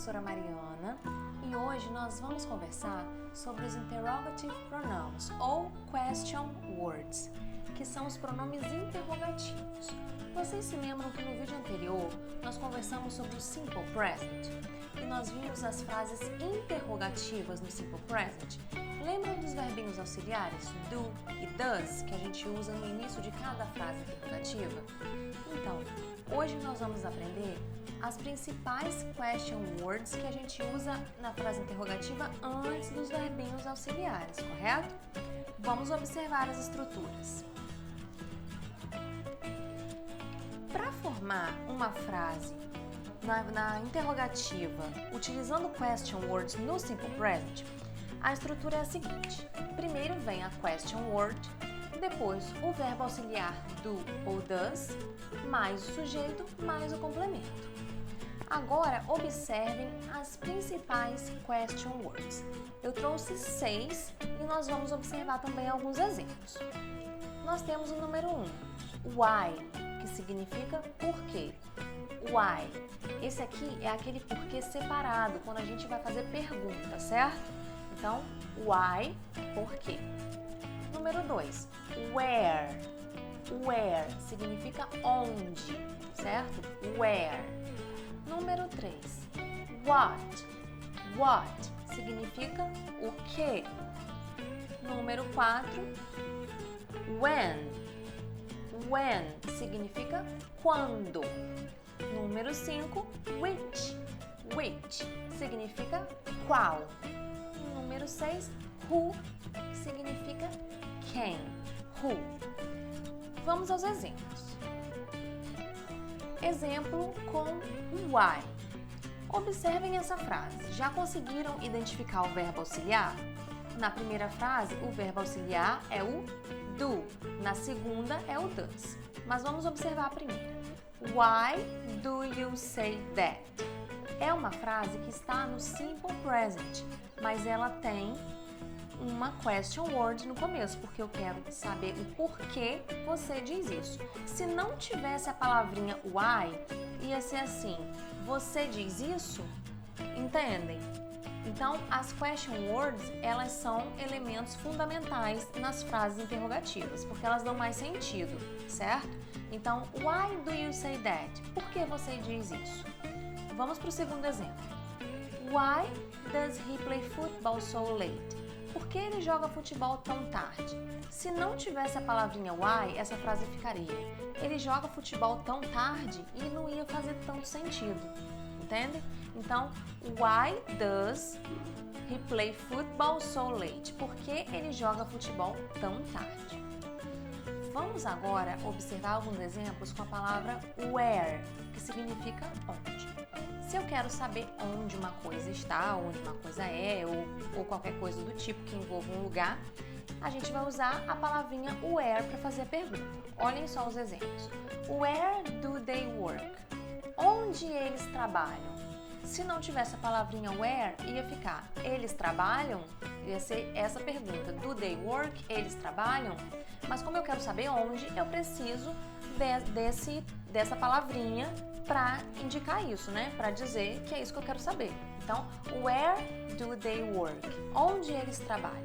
professora Mariana e hoje nós vamos conversar sobre os interrogative pronouns ou question words, que são os pronomes interrogativos. Vocês se lembram que no vídeo anterior nós conversamos sobre o simple present e nós vimos as frases interrogativas no simple present? Lembram dos verbinhos auxiliares do e does que a gente usa no início de cada frase interrogativa? Então, hoje nós vamos aprender as principais question words que a gente usa na frase interrogativa antes dos verbinhos auxiliares, correto? Vamos observar as estruturas. Para formar uma frase na interrogativa utilizando question words no simple present, a estrutura é a seguinte: primeiro vem a question word, depois o verbo auxiliar do ou does, mais o sujeito, mais o complemento. Agora, observem as principais question words. Eu trouxe 6 e nós vamos observar também alguns exemplos. Nós temos o número 1, why, que significa por quê. Why. Esse aqui é aquele porquê separado, quando a gente vai fazer pergunta, certo? Então, why, por quê. Número 2, where. Where significa onde, certo? Where. Número 3, what. What significa o que. Número 4, when. When significa quando. Número 5, which. Which significa qual. Número 6, who significa quem. Who. Vamos aos exemplos. Exemplo com why. Observem essa frase. Já conseguiram identificar o verbo auxiliar? Na primeira frase, o verbo auxiliar é o do. Na segunda é o does. Mas vamos observar a primeira. Why do you say that? É uma frase que está no simple present, mas ela tem uma question word no começo, porque eu quero saber o porquê você diz isso. Se não tivesse a palavrinha why, ia ser assim: você diz isso? Entendem? Então, as question words, elas são elementos fundamentais nas frases interrogativas, porque elas dão mais sentido, certo? Então, why do you say that? Por que você diz isso? Vamos para o segundo exemplo. Why does he play football so late? Por que ele joga futebol tão tarde? Se não tivesse a palavrinha why, essa frase ficaria: ele joga futebol tão tarde, e não ia fazer tanto sentido. Entende? Então, why does he play football so late? Por que ele joga futebol tão tarde? Vamos agora observar alguns exemplos com a palavra where, que significa onde. Se eu quero saber onde uma coisa está, onde uma coisa é, ou qualquer coisa do tipo que envolva um lugar, a gente vai usar a palavrinha where para fazer a pergunta. Olhem só os exemplos. Where do they work? Onde eles trabalham? Se não tivesse a palavrinha where, ia ficar eles trabalham? Ia ser essa pergunta. Do they work? Eles trabalham? Mas como eu quero saber onde, eu preciso dessa palavrinha para indicar isso, né? Para dizer que é isso que eu quero saber. Então, where do they work? Onde eles trabalham?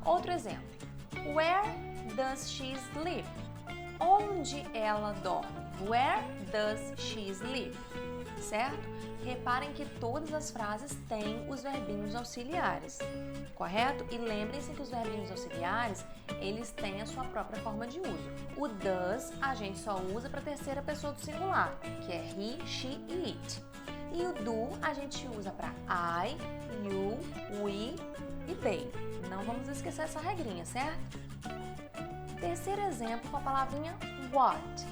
Outro exemplo. Where does she sleep? Onde ela dorme? Where does she sleep? Certo? Reparem que todas as frases têm os verbinhos auxiliares, correto? E lembrem-se que os verbinhos auxiliares, eles têm a sua própria forma de uso. O does a gente só usa para a terceira pessoa do singular, que é he, she e it. E o do a gente usa para I, you, we e they. Não vamos esquecer essa regrinha, certo? Terceiro exemplo com a palavrinha what.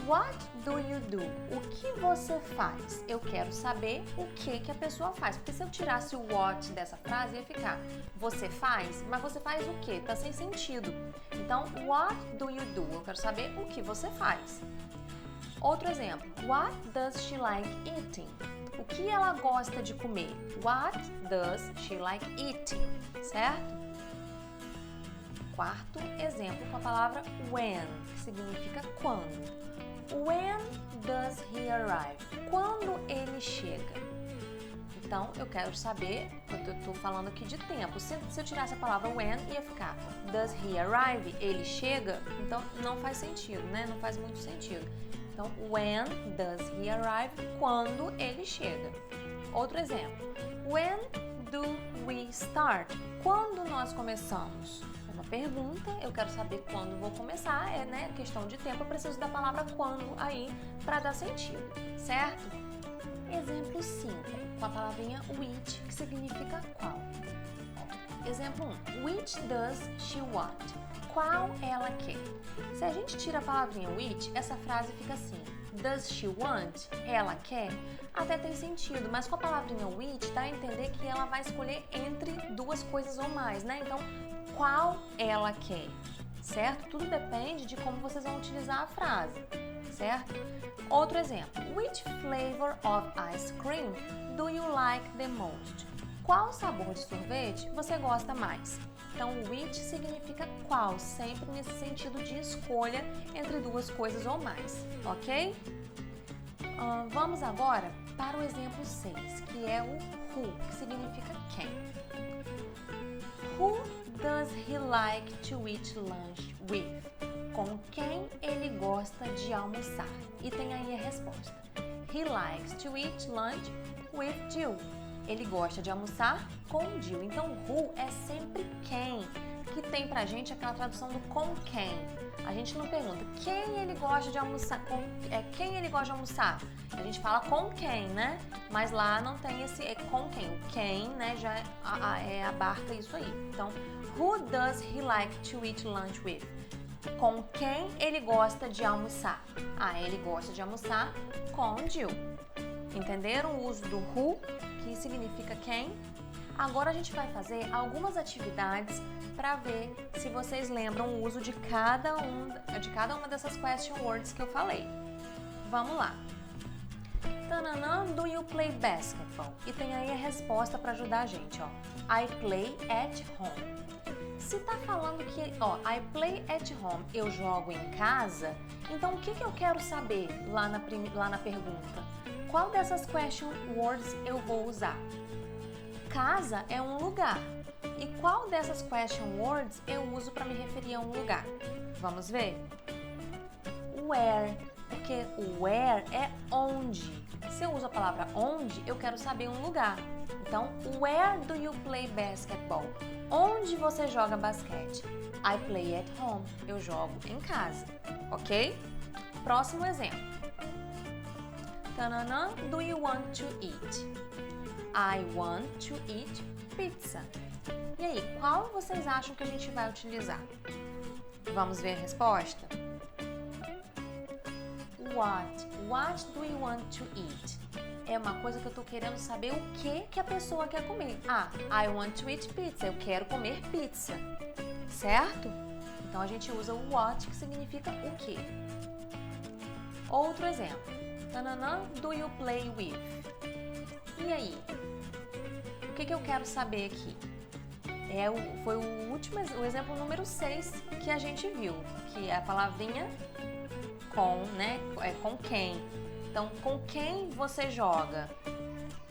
What do you do? O que você faz? Eu quero saber o que a pessoa faz. Porque se eu tirasse o what dessa frase, ia ficar você faz, mas você faz o quê? Tá sem sentido. Então, what do you do? Eu quero saber o que você faz. Outro exemplo. What does she like eating? O que ela gosta de comer? What does she like eating? Certo? Quarto exemplo com a palavra when, que significa quando. When does he arrive? Quando ele chega? Então, eu quero saber, eu tô falando aqui de tempo. Se eu tirasse a palavra when, ia ficar does he arrive? Ele chega? Então, não faz sentido, né? Não faz muito sentido. Então, when does he arrive? Quando ele chega. Outro exemplo. When do we start? Quando nós começamos? É uma pergunta, eu quero saber quando vou começar. É, né, questão de tempo, eu preciso da palavra quando aí para dar sentido, certo? Exemplo 5, com a palavrinha which, que significa qual. Exemplo 1. Which does she want? Qual ela quer? Se a gente tira a palavrinha which, essa frase fica assim. Does she want? Ela quer? Até tem sentido, mas com a palavrinha which dá a entender que ela vai escolher entre duas coisas ou mais, né? Então, qual ela quer? Certo? Tudo depende de como vocês vão utilizar a frase, certo? Outro exemplo. Which flavor of ice cream do you like the most? Qual sabor de sorvete você gosta mais? Então, which significa qual, sempre nesse sentido de escolha entre duas coisas ou mais, ok? Vamos agora para o exemplo 6, que é o who, que significa quem. Who does he like to eat lunch with? Com quem ele gosta de almoçar? E tem aí a resposta. He likes to eat lunch with Jill. Ele gosta de almoçar com Jill. Então, who é sempre quem, que tem pra gente aquela tradução do com quem. A gente não pergunta quem ele gosta de almoçar, quem ele gosta de almoçar. A gente fala com quem, né? Mas lá não tem esse com quem. O quem, né, já abarca isso aí. Então, who does he like to eat lunch with? Com quem ele gosta de almoçar? Ele gosta de almoçar com Jill. Entenderam o uso do who, que significa quem? Agora a gente vai fazer algumas atividades para ver se vocês lembram o uso de cada uma dessas question words que eu falei. Vamos lá. Tananã, do you play basketball? E tem aí a resposta para ajudar a gente, ó. I play at home. Se tá falando que, I play at home, eu jogo em casa, então o que eu quero saber lá na pergunta? Qual dessas question words eu vou usar? Casa é um lugar. E qual dessas question words eu uso para me referir a um lugar? Vamos ver? Where, porque o where é onde. Se eu uso a palavra onde, eu quero saber um lugar. Então, where do you play basketball? Onde você joga basquete? I play at home. Eu jogo em casa, ok? Próximo exemplo. Tananã, do you want to eat? I want to eat pizza. E aí, qual vocês acham que a gente vai utilizar? Vamos ver a resposta? What do you want to eat? É uma coisa que eu tô querendo saber o que a pessoa quer comer. I want to eat pizza. Eu quero comer pizza. Certo? Então a gente usa o what, que significa o que. Outro exemplo. Tananã, do you play with? E aí? O que eu quero saber aqui? Foi o exemplo número 6 que a gente viu, que é a palavrinha com, né? Com quem. Então, com quem você joga?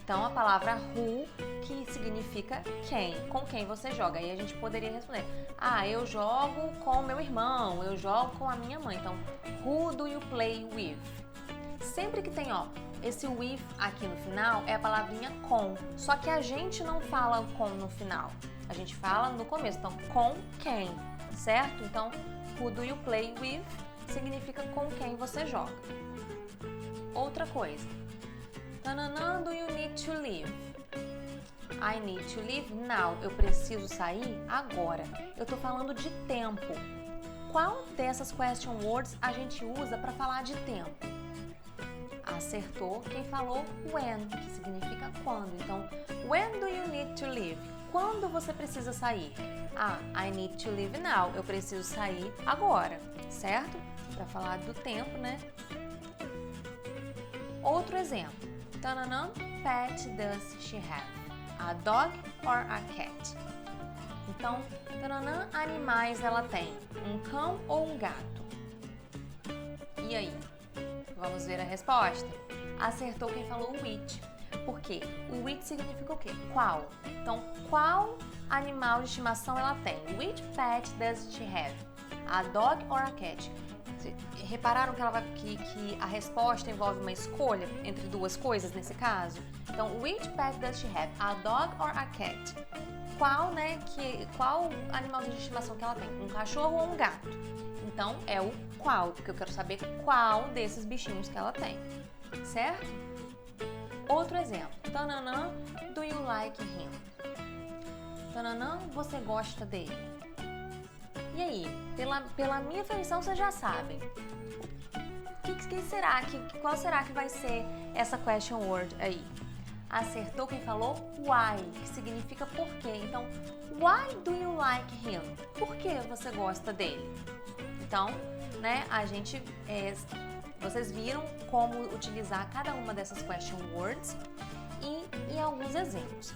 Então, a palavra who, que significa quem, com quem você joga. Aí a gente poderia responder, eu jogo com meu irmão, eu jogo com a minha mãe. Então, who do you play with? Sempre que tem, esse with aqui no final, é a palavrinha com. Só que a gente não fala o com no final. A gente fala no começo. Então, com quem, certo? Então, who do you play with significa com quem você joga. Outra coisa. Tananã, do you need to leave? I need to leave now. Eu preciso sair agora. Eu tô falando de tempo. Qual dessas question words a gente usa para falar de tempo? Acertou quem falou when, que significa quando. Então, when do you need to leave? Quando você precisa sair? I need to leave now. Eu preciso sair agora, certo? Para falar do tempo, né? Outro exemplo. Tananã, pet does she have? A dog or a cat? Então, tananã, animais ela tem? Um cão ou um gato? E aí? Vamos ver a resposta? Acertou quem falou which. Por quê? O which significa o quê? Qual. Então, qual animal de estimação ela tem? Which pet does she have? A dog or a cat? Repararam que a resposta envolve uma escolha entre duas coisas nesse caso? Então, which pet does she have? A dog or a cat? Qual animal de estimação que ela tem? Um cachorro ou um gato? Então, é o qual, porque eu quero saber qual desses bichinhos que ela tem, certo? Outro exemplo. Tananã, do you like him? Tananã, você gosta dele? E aí, pela minha feição, vocês já sabem. Qual será que vai ser essa question word aí? Acertou quem falou why, que significa por quê. Então, why do you like him? Por que você gosta dele? Então, né, vocês viram como utilizar cada uma dessas question words e alguns exemplos.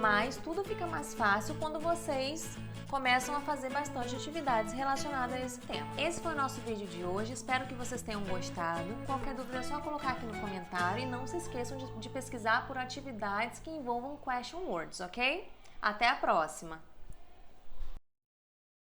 Mas tudo fica mais fácil quando vocês começam a fazer bastante atividades relacionadas a esse tema. Esse foi o nosso vídeo de hoje, espero que vocês tenham gostado. Qualquer dúvida é só colocar aqui no comentário e não se esqueçam de pesquisar por atividades que envolvam question words, ok? Até a próxima!